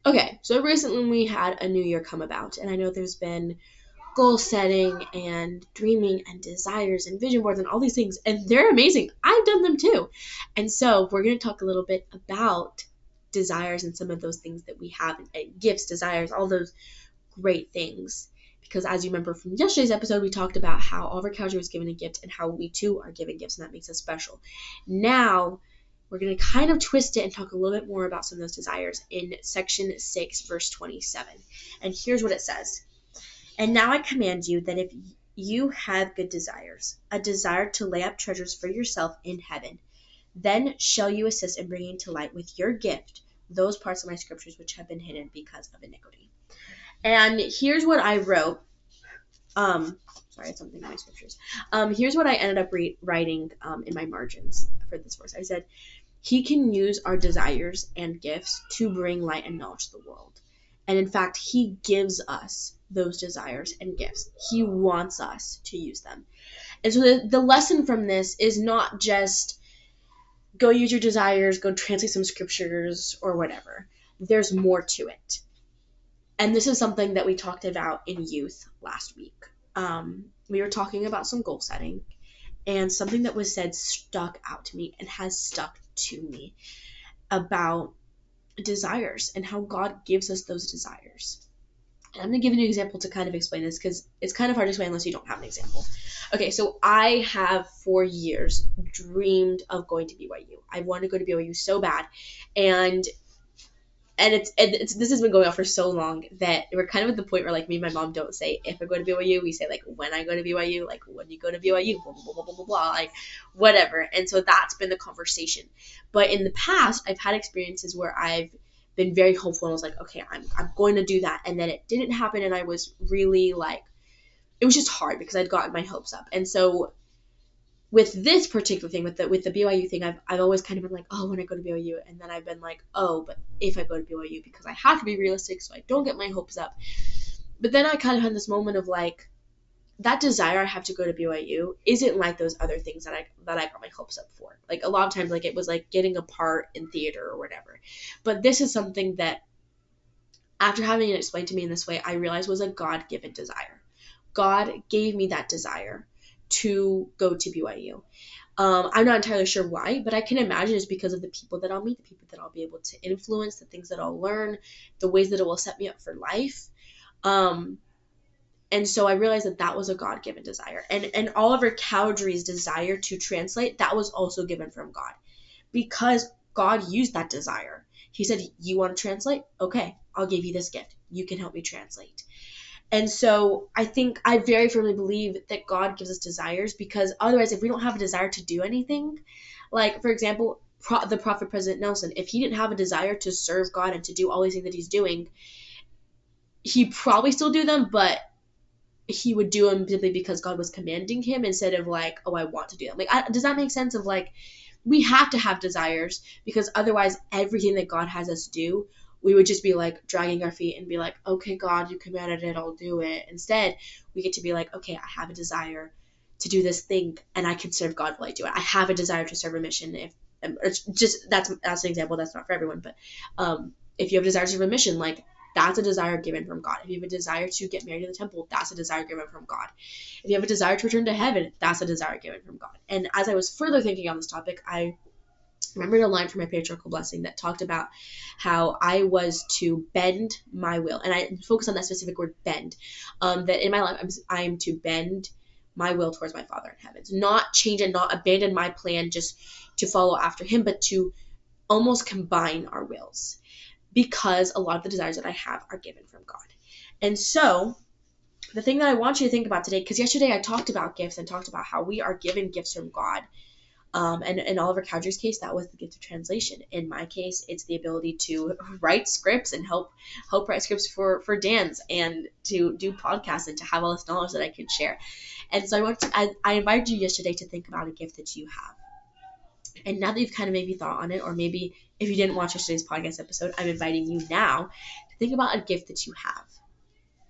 Okay, so recently we had a new year come about, and I know there's been goal setting and dreaming and desires and vision boards and all these things, and they're amazing. I've done them too. And so we're going to talk a little bit about desires and some of those things that we have, and gifts, desires, all those great things. Because as you remember from yesterday's episode, we talked about how all of our characters was given a gift and how we too are given gifts, and that makes us special. Now, we're going to kind of twist it and talk a little bit more about some of those desires in section 6, verse 27. And here's what it says. And now I command you that if you have good desires, a desire to lay up treasures for yourself in heaven, then shall you assist in bringing to light with your gift those parts of my scriptures which have been hidden because of iniquity. And here's what I wrote. Sorry, it's something in my scriptures. Here's what I ended up writing in my margins for this verse. I said, he can use our desires and gifts to bring light and knowledge to the world. And in fact, he gives us those desires and gifts. He wants us to use them. And so the lesson from this is not just go use your desires, go translate some scriptures or whatever. There's more to it. And this is something that we talked about in youth last week. We were talking about some goal setting, and something that was said stuck out to me and has stuck to me about desires and how God gives us those desires. And I'm going to give you an example to kind of explain this, because it's kind of hard to explain unless you don't have an example. Okay, so I have for years dreamed of going to BYU. I wanted to go to BYU so bad, and this has been going on for so long that we're kind of at the point where, like, me and my mom don't say if I go to BYU, we say, like, when I go to BYU, like, when you go to BYU, blah, blah, blah, blah, blah, blah, like, whatever. And so that's been the conversation. But in the past, I've had experiences where I've been very hopeful and was like, okay, I'm going to do that. And then it didn't happen, and I was really, like, it was just hard because I'd gotten my hopes up. And so with this particular thing, with the BYU thing, I've always kind of been like, oh, when I go to BYU, and then I've been like, oh, but if I go to BYU, because I have to be realistic so I don't get my hopes up. But then I kind of had this moment of, like, that desire I have to go to BYU isn't like those other things that I got my hopes up for. Like, a lot of times, like, it was like getting a part in theater or whatever. But this is something that, after having it explained to me in this way, I realized was a God-given desire. God gave me that desire to go to BYU. I'm not entirely sure why, but I can imagine it's because of the people that I'll meet, the people that I'll be able to influence, the things that I'll learn, the ways that it will set me up for life. And so I realized that was a God-given desire. And Oliver Cowdery's desire to translate, that was also given from God, because God used that desire. He said, you want to translate? Okay, I'll give you this gift. You can help me translate. And so I very firmly believe that God gives us desires, because otherwise, if we don't have a desire to do anything, like, for example, the prophet President Nelson, if he didn't have a desire to serve God and to do all these things that he's doing, he'd probably still do them, but he would do them simply because God was commanding him, instead of like, oh, I want to do them. Like, does that make sense? Of like, we have to have desires, because otherwise everything that God has us do, we would just be like dragging our feet and be like, okay, God, you commanded it, I'll do it. Instead, we get to be like, okay, I have a desire to do this thing, and I can serve God while I do it. I have a desire to serve a mission. If it's just that's an example, that's not for everyone, but if you have a desire to serve a mission, like, that's a desire given from God. If you have a desire to get married in the temple, that's a desire given from God. If you have a desire to return to heaven, that's a desire given from God. And as I was further thinking on this topic, I remembered a line from my patriarchal blessing that talked about how I was to bend my will. And I focus on that specific word, bend. That in my life, I'm to bend my will towards my Father in heaven. Not change and not abandon my plan just to follow after him, but to almost combine our wills. Because a lot of the desires that I have are given from God. And so, the thing that I want you to think about today, because yesterday I talked about gifts and talked about how we are given gifts from God. And in Oliver Cowdery's case, that was the gift of translation. In my case, it's the ability to write scripts and help write scripts for Dan's, and to do podcasts, and to have all this knowledge that I can share. And so I invited you yesterday to think about a gift that you have. And now that you've kind of maybe thought on it, or maybe if you didn't watch yesterday's podcast episode, I'm inviting you now to think about a gift that you have.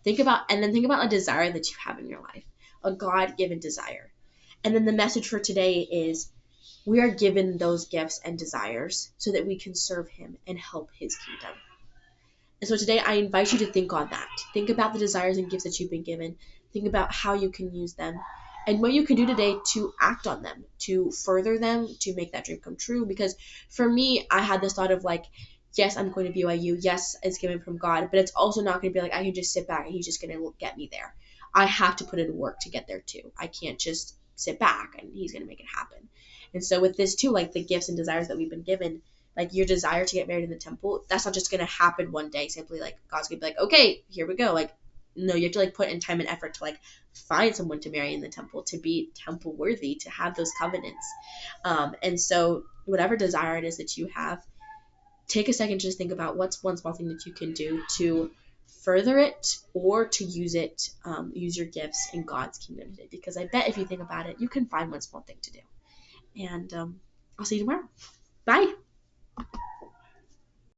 Think about a desire that you have in your life, a God-given desire. And then the message for today is, we are given those gifts and desires so that we can serve him and help his kingdom. And so today I invite you to think on that. Think about the desires and gifts that you've been given. Think about how you can use them and what you can do today to act on them, to further them, to make that dream come true. Because for me, I had this thought of like, yes, I'm going to BYU. Yes, it's given from God, but it's also not going to be like I can just sit back and he's just going to get me there. I have to put in work to get there too. I can't just sit back and he's going to make it happen. And so with this too, like the gifts and desires that we've been given, like your desire to get married in the temple, that's not just going to happen one day. Simply like God's going to be like, okay, here we go. Like, no, you have to like put in time and effort to like find someone to marry in the temple, to be temple worthy, to have those covenants. And so whatever desire it is that you have, take a second to just think about what's one small thing that you can do to further it or to use it, use your gifts in God's kingdom today. Because I bet if you think about it, you can find one small thing to do. And I'll see you tomorrow. Bye.